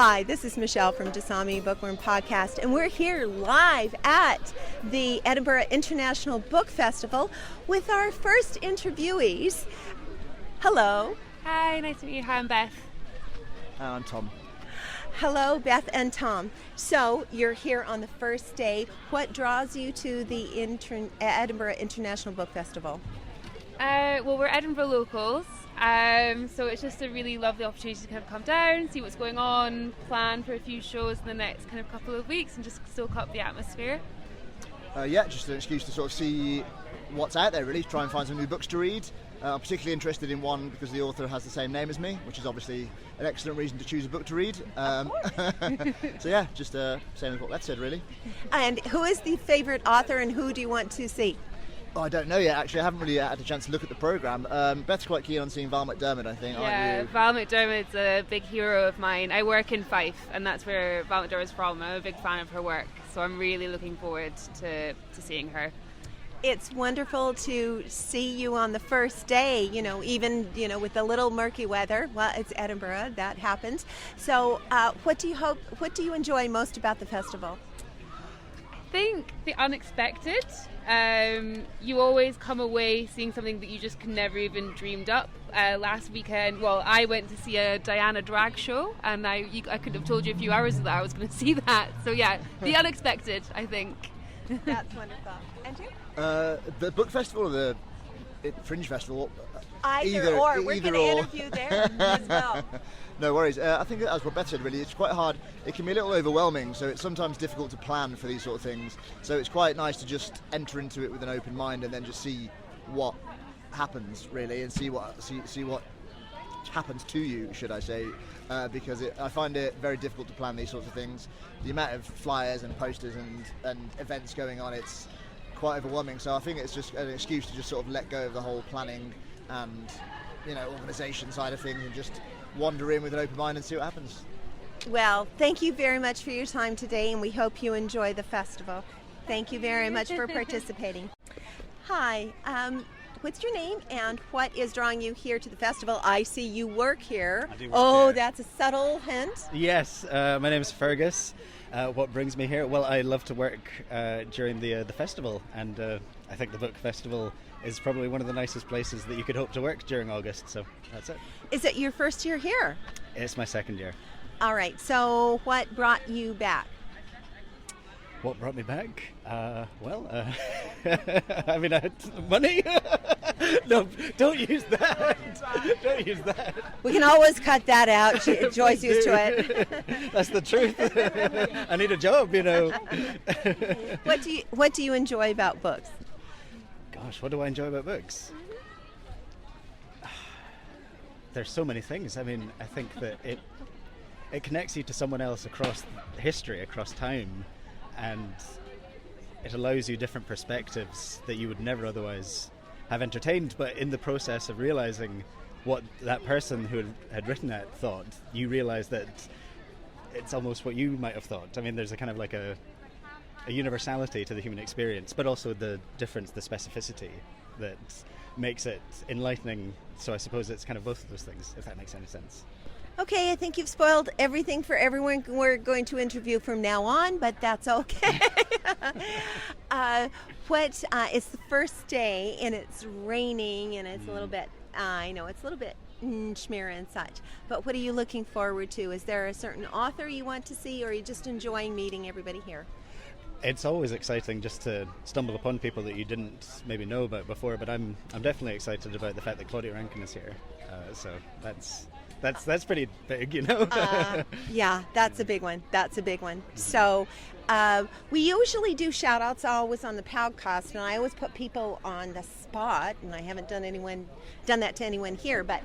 Hi, this is Michèle from Dasami Bookworm Podcast, and we're here live at the Edinburgh International Book Festival with our first interviewees. Hello. Hi, nice to meet you. Hi, I'm Beth. I'm Tom. Hello, Beth and Tom. So, you're here on the first day. What draws you to the Edinburgh International Book Festival? Well, we're Edinburgh locals, so it's just a really lovely opportunity to kind of come down, see what's going on, plan for a few shows in the next kind of couple of weeks and just soak up the atmosphere. Just an excuse to sort of see what's out there, really, try and find some new books to read. I'm particularly interested in one because the author has the same name as me, which is obviously an excellent reason to choose a book to read. So yeah, just same as what Beth said, really. And who is the favourite author and who do you want to see? Oh, I don't know yet, actually. I haven't really had a chance to look at the programme. Beth's quite keen on seeing Val McDermid, I think, aren't you? Val McDermid's a big hero of mine. I work in Fife, and that's where Val McDermid's from. I'm a big fan of her work, so I'm really looking forward to seeing her. It's wonderful to see you on the first day, even with the little murky weather. Well, it's Edinburgh, that happens. So what do you enjoy most about the festival? I think the unexpected. You always come away seeing something that you just could never even dreamed up. Last weekend, I went to see a Diana drag show, and I could have told you a few hours that I was going to see that. So yeah, the unexpected, I think. That's wonderful. And you? The book festival or the Fringe festival? Either or. We're going to interview there as well. No worries. I think, as what Beth said, really, it's quite hard. It can be a little overwhelming, so it's sometimes difficult to plan for these sort of things. So it's quite nice to just enter into it with an open mind and then just see what happens, really, and see what happens to you, should I say, because I find it very difficult to plan these sorts of things. The amount of flyers and posters and events going on, it's quite overwhelming. So I think it's just an excuse to just sort of let go of the whole planning and organisation side of things and just wander in with an open mind and see what happens. Well, thank you very much for your time today, and we hope you enjoy the festival. Thank you very much for participating. Hi, what's your name and what is drawing you here to the festival? I see you work here. I do work here. That's a subtle hint. Yes, my name is Fergus. What brings me here? Well, I love to work during the festival, and I think the book festival is probably one of the nicest places that you could hope to work during August, so that's it. Is it your first year here? It's my second year. All right, so what brought you back? What brought me back? Money? No, don't use that. Don't use that. We can always cut that out. Joy's used to it. That's the truth. I need a job, What do you enjoy about books? Gosh, what do I enjoy about books? There's so many things. I mean, I think that it connects you to someone else across history, across time, and it allows you different perspectives that you would never otherwise have entertained. But in the process of realizing what that person who had written it thought, you realize that it's almost what you might have thought. I mean, there's a kind of like a universality to the human experience, but also the difference, the specificity that makes it enlightening. So I suppose it's kind of both of those things, if that makes any sense. Okay, I think you've spoiled everything for everyone we're going to interview from now on, but that's okay. It's the first day, and it's raining, and it's a little bit, I know, it's a little bit schmear and such, but what are you looking forward to? Is there a certain author you want to see, or are you just enjoying meeting everybody here? It's always exciting just to stumble upon people that you didn't maybe know about before, but I'm definitely excited about the fact that Claudia Rankin is here. So that's pretty big, Yeah, that's a big one. That's a big one. So we usually do shout-outs always on the podcast, and I always put people on the spot, and I haven't done that to anyone here, but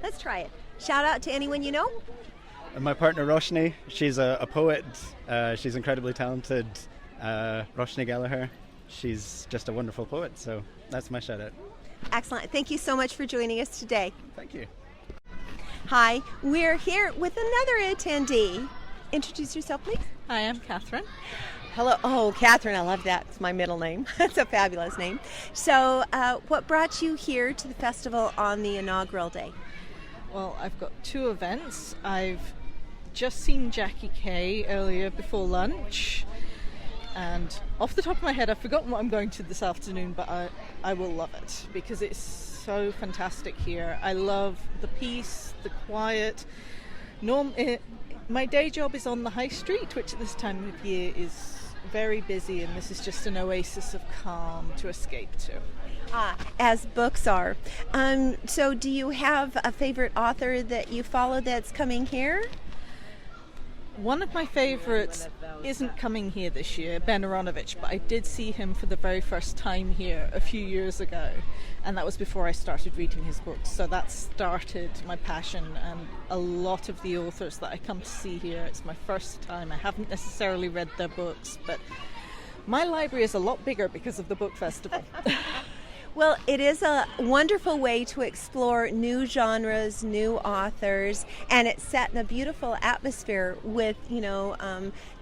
let's try it. Shout out to anyone you know? And my partner Roshni, she's a poet. She's incredibly talented. Roshni Gallagher, she's just a wonderful poet, so that's my shout out. Excellent. Thank you so much for joining us today. Thank you. Hi, we're here with another attendee. Introduce yourself, please. Hi, I'm Catherine. Hello. Oh, Catherine, I love that. It's my middle name. That's a fabulous name. So what brought you here to the festival on the inaugural day? Well, I've got two events. I've just seen Jackie Kay earlier before lunch, and off the top of my head I've forgotten what I'm going to this afternoon, but I will love it because it's so fantastic here. I love the peace, the quiet. My day job is on the high street, which at this time of year is very busy, and this is just an oasis of calm to escape to. As books are. So do you have a favorite author that you follow that's coming here? One of my favorites isn't coming here this year, Ben Aronovich, but I did see him for the very first time here a few years ago, and that was before I started reading his books. So that started my passion, and a lot of the authors that I come to see here, it's my first time. I haven't necessarily read their books, but my library is a lot bigger because of the book festival. Well, it is a wonderful way to explore new genres, new authors, and it's set in a beautiful atmosphere with,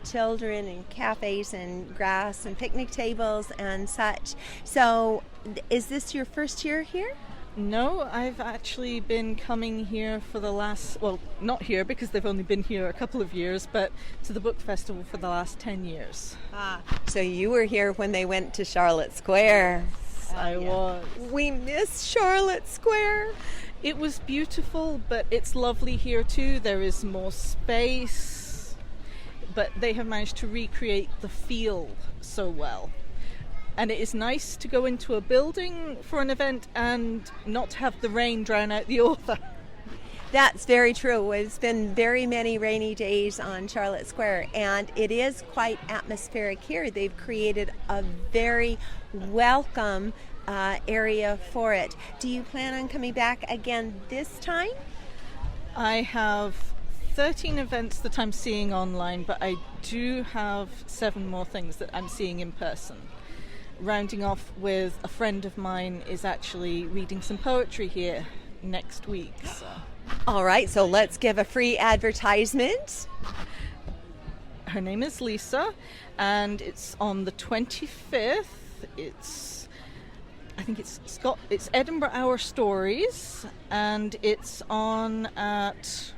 children and cafes and grass and picnic tables and such. So, is this your first year here? No, I've actually been coming here for the last, well, not here because they've only been here a couple of years, but to the book festival for the last 10 years. So you were here when they went to Charlotte Square. I was. We miss Charlotte Square. It was beautiful, but it's lovely here too. There is more space, but they have managed to recreate the feel so well. And it is nice to go into a building for an event and not have the rain drown out the author. That's very true. It's been very many rainy days on Charlotte Square, and it is quite atmospheric here. They've created a very welcome area for it. Do you plan on coming back again this time? I have 13 events that I'm seeing online, but I do have 7 more things that I'm seeing in person. Rounding off with a friend of mine is actually reading some poetry here next week. So. All right, so let's give a free advertisement. Her name is Lisa, and it's on the 25th. I think it's Edinburgh Hour Stories, and it's on at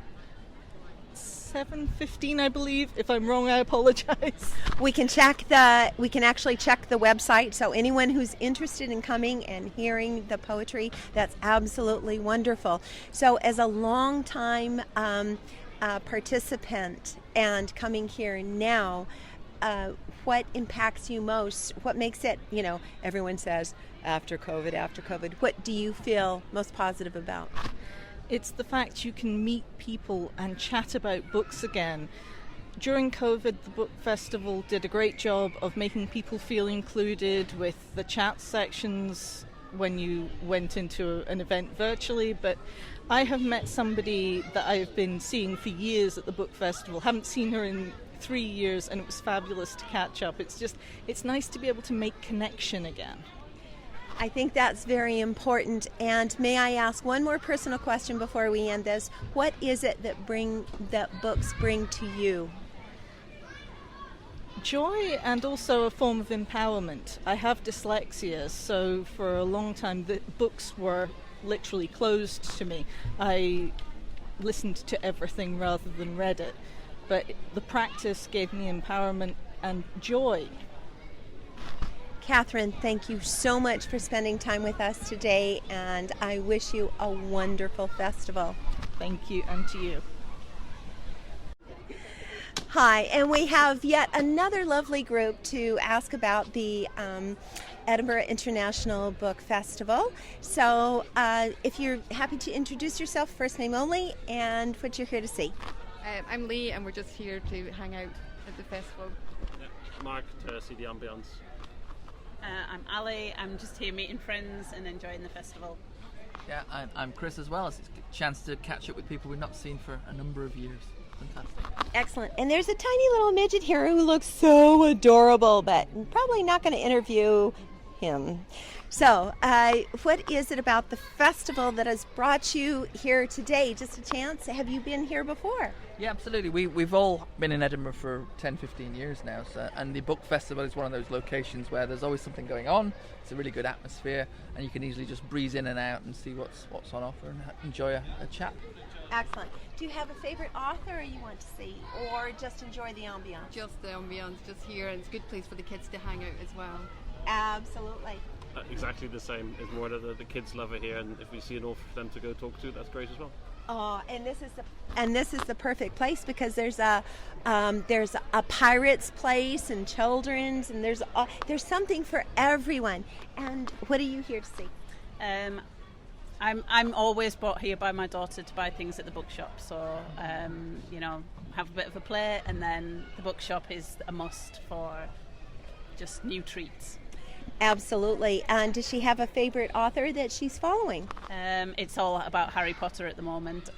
7:15, I believe. If I'm wrong, I apologize. We can actually check the website. So anyone who's interested in coming and hearing the poetry, that's absolutely wonderful. So as a long-time participant and coming here now, what impacts you most? What makes it, everyone says after COVID, what do you feel most positive about? It's the fact you can meet people and chat about books again. During COVID, the book festival did a great job of making people feel included with the chat sections when you went into an event virtually, but I have met somebody that I've been seeing for years at the book festival. Haven't seen her in 3 years, and it was fabulous to catch up. It's nice to be able to make connection again. I think that's very important. And may I ask one more personal question before we end this? What is it that books bring to you? Joy, and also a form of empowerment. I have dyslexia, so for a long time the books were literally closed to me. I listened to everything rather than read it. But the practice gave me empowerment and joy. Catherine, thank you so much for spending time with us today, and I wish you a wonderful festival. Thank you, and to you. Hi, and we have yet another lovely group to ask about the Edinburgh International Book Festival. So if you're happy to introduce yourself, first name only, and what you're here to see. I'm Lee, and we're just here to hang out at the festival. Mark, to see the ambience. I'm Ali. I'm just here meeting friends and enjoying the festival. Yeah, I'm Chris as well. It's a chance to catch up with people we've not seen for a number of years. Fantastic. Excellent. And there's a tiny little midget here who looks so adorable, but I'm probably not going to interview him. So, what is it about the festival that has brought you here today? Just a chance? Have you been here before? Yeah, absolutely. We've all been in Edinburgh for 10, 15 years now, and the book festival is one of those locations where there's always something going on. It's a really good atmosphere, and you can easily just breeze in and out and see what's on offer and enjoy a chat. Excellent. Do you have a favorite author you want to see, or just enjoy the ambiance? Just the ambiance, just here, and it's a good place for the kids to hang out as well. Absolutely. Exactly the same. It's more that the kids love it here, and if we see an author for them to go talk to, that's great as well. Oh, and this is the perfect place because there's a pirate's place and children's, and there's something for everyone. And what are you here to see? I'm always brought here by my daughter to buy things at the bookshop. So have a bit of a play, and then the bookshop is a must for just new treats. Absolutely. And does she have a favorite author that she's following? It's all about Harry Potter at the moment.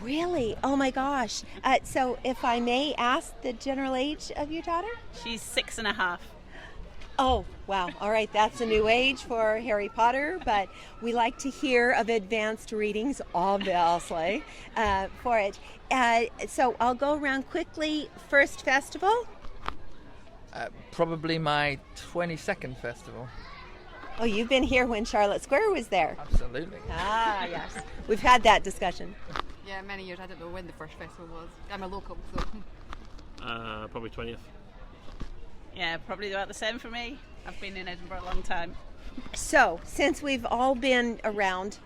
Really? Oh my gosh. So if I may ask the general age of your daughter? She's 6.5. Oh, wow. All right. That's a new age for Harry Potter, but we like to hear of advanced readings, obviously, for it. So I'll go around quickly. First festival? Probably my 22nd festival. Oh, you've been here when Charlotte Square was there. Absolutely. Ah, yes. We've had that discussion. Yeah, many years. I don't know when the first festival was. I'm a local, so. Probably 20th. Yeah, probably about the same for me. I've been in Edinburgh a long time. So, since we've all been around,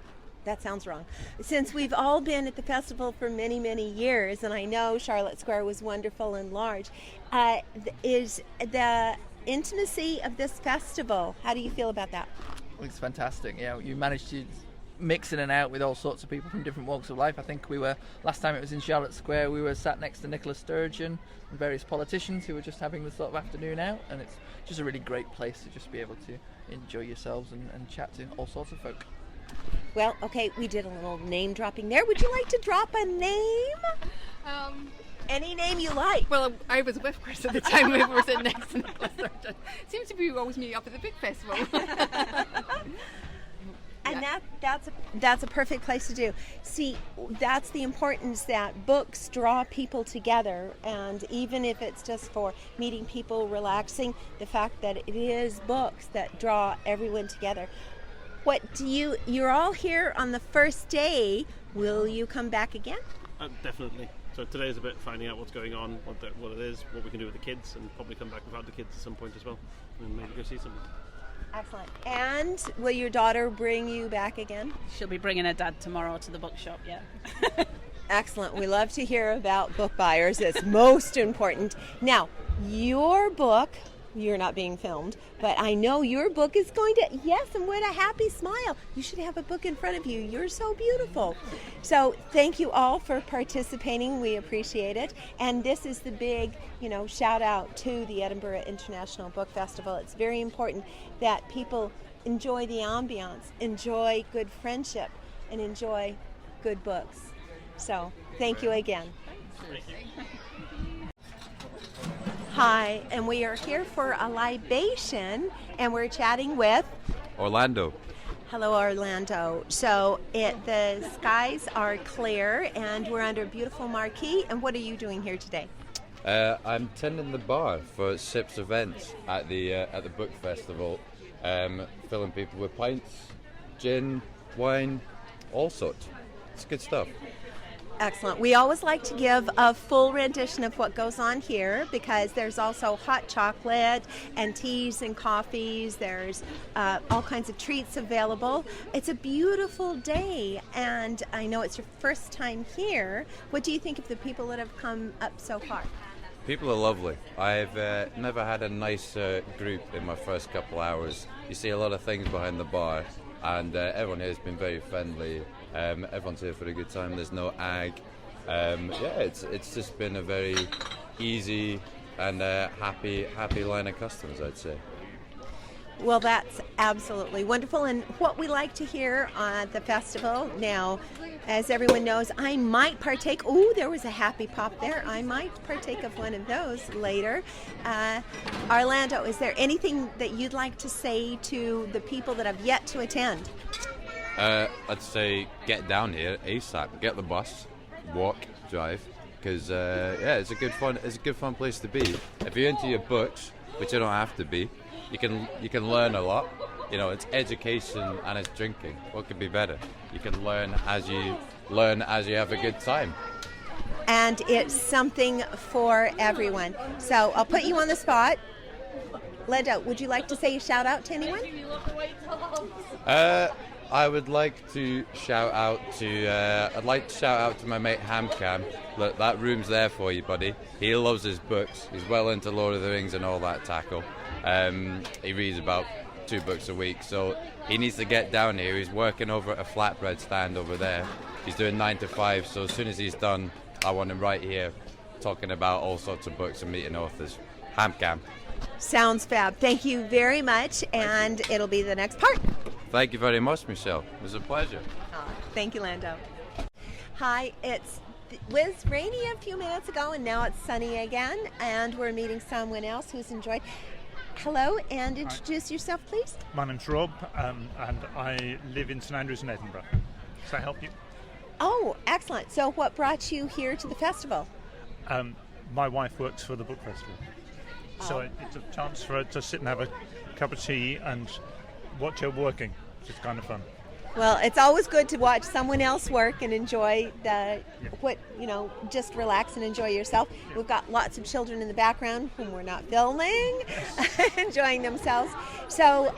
that sounds wrong, since we've all been at the festival for many, many years, and I know Charlotte Square was wonderful and large, is the intimacy of this festival, how do you feel about that? It's fantastic. Yeah, you managed to mix in and out with all sorts of people from different walks of life. I think last time it was in Charlotte Square, we were sat next to Nicola Sturgeon and various politicians who were just having the sort of afternoon out, and it's just a really great place to just be able to enjoy yourselves and chat to all sorts of folk. Well, okay, we did a little name dropping there. Would you like to drop a name? Any name you like. Well, I was with Chris at the time we were sitting next to Nicola Sturgeon. Seems to be we always meet up at the book festival. And that's a perfect place to do. See, that's the importance that books draw people together, and even if it's just for meeting people, relaxing, the fact that it is books that draw everyone together. You're all here on the first day. Will you come back again? Definitely. So today's a bit finding out what's going on, what it is, what we can do with the kids, and probably come back without the kids at some point as well, and maybe go see something. Excellent. And will your daughter bring you back again? She'll be bringing her dad tomorrow to the bookshop, yeah. Excellent. We love to hear about book buyers. It's most important. Now, your book, you're not being filmed, but I know your book is going to, yes, and with a happy smile. You should have a book in front of you. You're so beautiful. So thank you all for participating. We appreciate it. And this is the big, shout out to the Edinburgh International Book Festival. It's very important that people enjoy the ambiance, enjoy good friendship, and enjoy good books. So thank you again. Hi, and we are here for a libation, and we're chatting with Orlando. Hello, Orlando. So the skies are clear, and we're under a beautiful marquee. And what are you doing here today? I'm tending the bar for SIP's events at the book festival, filling people with pints, gin, wine, all sorts. It's good stuff. Excellent. We always like to give a full rendition of what goes on here because there's also hot chocolate and teas and coffees. There's all kinds of treats available. It's a beautiful day, and I know it's your first time here. What do you think of the people that have come up so far? People are lovely. I've never had a nicer group in my first couple hours. You see a lot of things behind the bar, and everyone here has been very friendly. Everyone's here for a good time. There's no ag. It's just been a very easy and happy line of customers, I'd say. Well, that's absolutely wonderful. And what we like to hear at the festival now, as everyone knows, I might partake. Oh, there was a happy pop there. I might partake of one of those later. Orlando, is there anything that you'd like to say to the people that have yet to attend? I'd say get down here ASAP. Get the bus, walk, drive, because it's a good fun place to be. If you're into your books, which you don't have to be, you can learn a lot, You know, it's education and it's drinking. What could be better? You can learn as you have a good time. And it's something for everyone. So I'll put you on the spot. Linda, would you like to say a shout out to anyone? I would like to shout out to my mate Hamcam. Look, that room's there for you, buddy. He loves his books. He's well into Lord of the Rings and all that tackle. He reads about 2 books a week, so he needs to get down here. He's working over at a flatbread stand over there. He's doing 9 to 5, so as soon as he's done, I want him right here talking about all sorts of books and meeting authors. Hamcam. Sounds fab. Thank you very much, and it'll be the next part. Thank you very much, Michèle. It was a pleasure. Thank you, Lando. Hi, it was rainy a few minutes ago, and now it's sunny again, and we're meeting someone else who's enjoyed. Hello, and introduce yourself, please. My name's Rob, and I live in St Andrews in Edinburgh. Does that help you? Oh, excellent. So what brought you here to the festival? My wife works for the book festival. So it's a chance for her to sit and have a cup of tea and watch her working, which is kind of fun. Well, it's always good to watch someone else work and enjoy just relax and enjoy yourself. We've got lots of children in the background whom we're not filming, enjoying themselves. So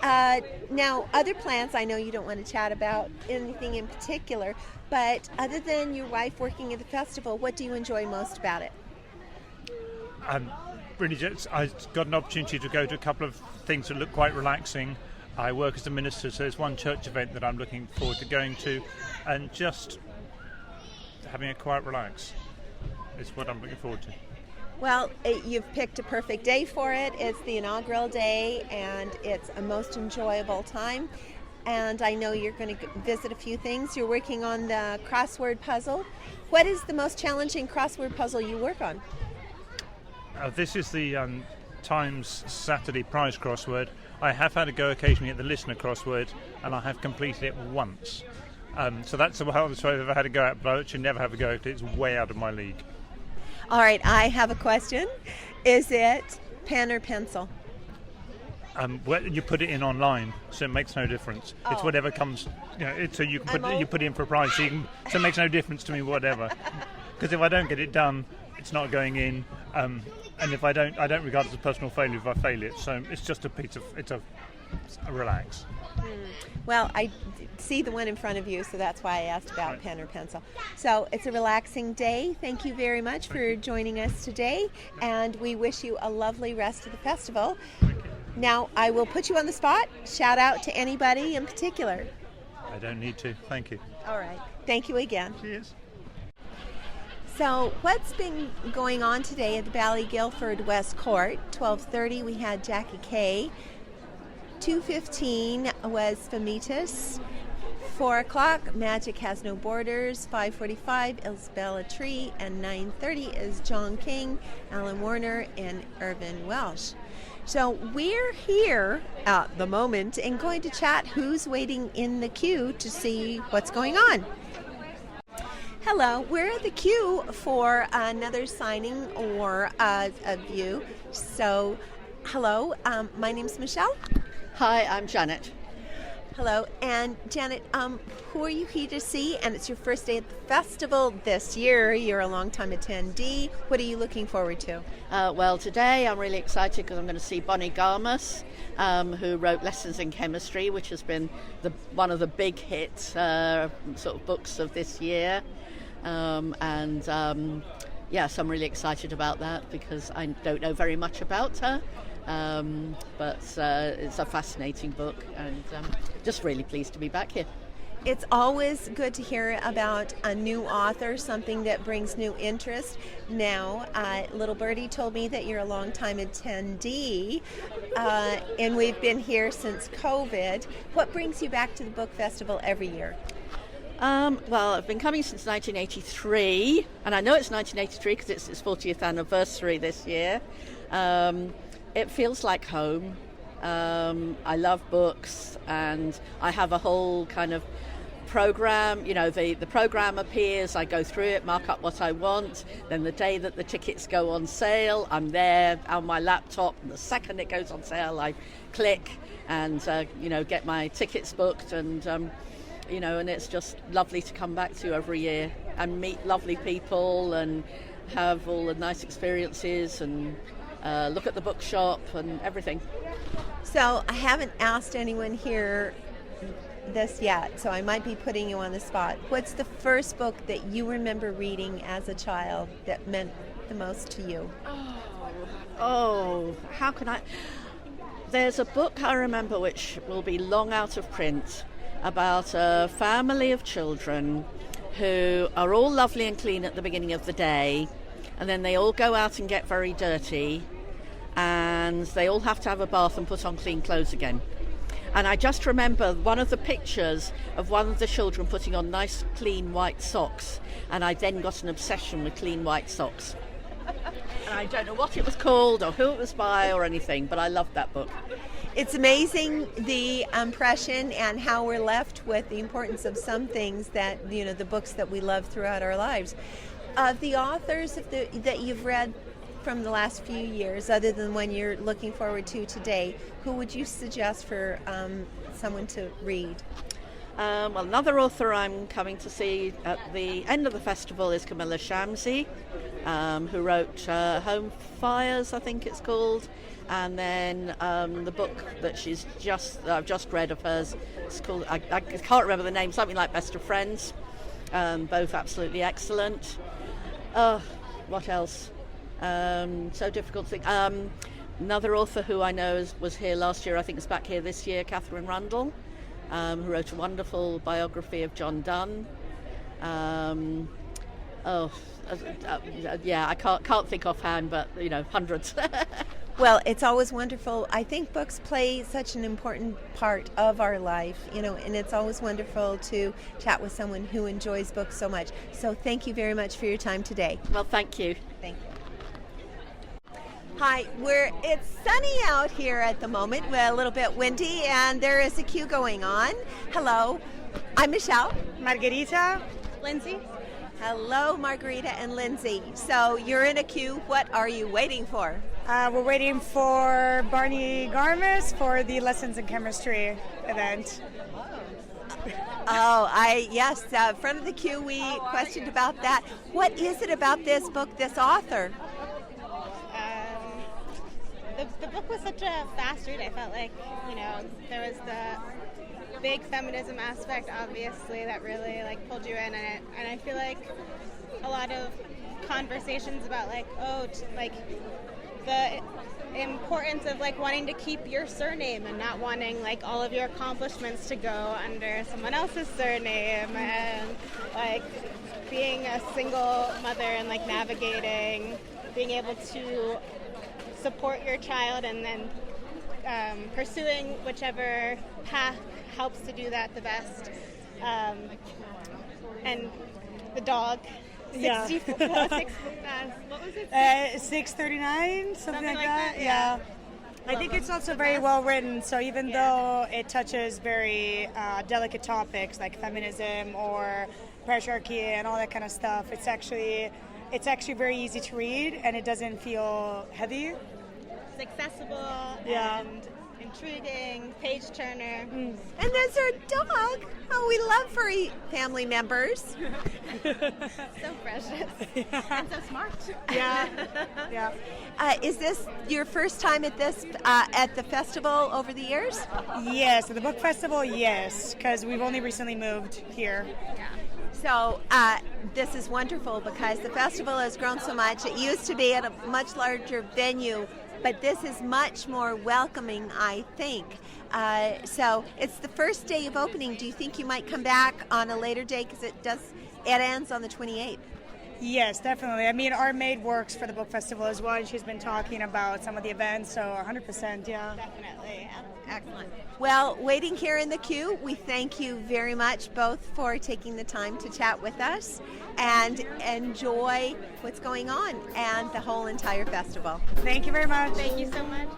now other plans, I know you don't want to chat about anything in particular, but other than your wife working at the festival, what do you enjoy most about it? I got an opportunity to go to a couple of things that look quite relaxing. I work as a minister, so there's one church event that I'm looking forward to going to, and just having a quiet relax is what I'm looking forward to. Well, you've picked a perfect day for it. It's the inaugural day, and it's a most enjoyable time. And I know you're going to visit a few things. You're working on the crossword puzzle. What is the most challenging crossword puzzle you work on? This is the Times Saturday prize crossword. I have had a go occasionally at the listener crossword, and I have completed it once. So that's the hardest I've ever had a go at, but I actually never have a go at it. It's way out of my league. All right, I have a question. Is it pen or pencil? Well, you put it in online, so it makes no difference. Oh. It's whatever comes. So you can put it in for a prize. So it makes no difference to me, whatever. Because if I don't get it done, it's not going in. And if I don't regard it as a personal failure if I fail it. So it's just it's a relax. Well, I see the one in front of you, so that's why I asked about pen or pencil. So it's a relaxing day. Thank you very much for joining us today, and we wish you a lovely rest of the festival. Now, I will put you on the spot. Shout out to anybody in particular. I don't need to. Thank you. All right. Thank you again. Cheers. So what's been going on today at the Ballyguildford West Court? 12:30 we had Jackie Kay. 2:15 was Famitas. 4 o'clock, Magic Has No Borders. 5:45 is Bella Tree. And 9:30 is John King, Alan Warner, and Irvin Welsh. So we're here at the moment and going to chat who's waiting in the queue to see what's going on. Hello, we're at the queue for another signing or a view. So, hello, my name's Michèle. Hi, I'm Janet. Hello, and Janet, who are you here to see? And it's your first day at the festival this year. You're a long-time attendee. What are you looking forward to? Well, today I'm really excited because I'm going to see Bonnie Garmus, who wrote Lessons in Chemistry, which has been one of the big hit sort of books of this year. So I'm really excited about that because I don't know very much about her, but it's a fascinating book, and just really pleased to be back here. It's always good to hear about a new author, something that brings new interest. Now, Little Birdie told me that you're a long-time attendee, and we've been here since COVID. What brings you back to the book festival every year? Well, I've been coming since 1983, and I know it's 1983 because it's its 40th anniversary this year. It feels like home. I love books, and I have a whole kind of program, the program appears, I go through it, mark up what I want, then the day that the tickets go on sale, I'm there on my laptop, and the second it goes on sale, I click and, get my tickets booked, and, and it's just lovely to come back to every year and meet lovely people and have all the nice experiences and look at the bookshop and everything. So I haven't asked anyone here this yet, so I might be putting you on the spot. What's the first book that you remember reading as a child that meant the most to you? Oh, how can I? There's a book I remember which will be long out of print about a family of children who are all lovely and clean at the beginning of the day, and then they all go out and get very dirty, and they all have to have a bath and put on clean clothes again. And I just remember one of the pictures of one of the children putting on nice clean white socks, and I then got an obsession with clean white socks. And I don't know what it was called or who it was by or anything, but I loved that book. It's amazing the impression and how we're left with the importance of some things that, the books that we love throughout our lives. Of the authors that you've read from the last few years, other than one you're looking forward to today, who would you suggest for someone to read? Well, another author I'm coming to see at the end of the festival is Camilla Shamsi, who wrote Home Fires, I think it's called, and then the book that I've just read of hers, it's called, I can't remember the name, something like Best of Friends, both absolutely excellent. What else? So difficult to think. Another author who I know was here last year, I think is back here this year, Catherine Rundle, who wrote a wonderful biography of John Donne. I can't think offhand, but hundreds. Well, it's always wonderful. I think books play such an important part of our life, and it's always wonderful to chat with someone who enjoys books so much. So thank you very much for your time today. Well, thank you. Thank you. Hi, it's sunny out here at the moment, a little bit windy, and there is a queue going on. Hello, I'm Michèle. Margarita. Lindsay. Hello, Margarita and Lindsay. So you're in a queue. What are you waiting for? We're waiting for Barney Garmus for the Lessons in Chemistry event. Yes, front of the queue we questioned about that. What is it about this book, this author? The book was such a fast read. I felt like, there was the big feminism aspect, obviously, that really pulled you in, and I feel like a lot of conversations about the importance of wanting to keep your surname and not wanting all of your accomplishments to go under someone else's surname, and being a single mother and navigating, being able to support your child and then pursuing whichever path helps to do that the best. And the dog. 64, what was it? 639, something like that. Yeah. I think it's also very well written. So even though it touches very delicate topics like feminism or patriarchy and all that kind of stuff, it's actually very easy to read, and it doesn't feel heavy. It's accessible and intriguing, page turner. And there's our dog. Oh, we love furry family members. So precious and so smart. Yeah. Is this your first time at this at the festival over the years? Yes, at the book festival, yes, because we've only recently moved here. Yeah. So this is wonderful because the festival has grown so much. It used to be at a much larger venue, but this is much more welcoming, I think. So it's the first day of opening. Do you think you might come back on a later day, because it ends on the 28th? Yes, definitely. I mean, our maid works for the book festival as well, and she's been talking about some of the events, so 100%, yeah. Definitely. Excellent. Well, waiting here in the queue, we thank you very much both for taking the time to chat with us and enjoy what's going on and the whole entire festival. Thank you very much. Thank you so much.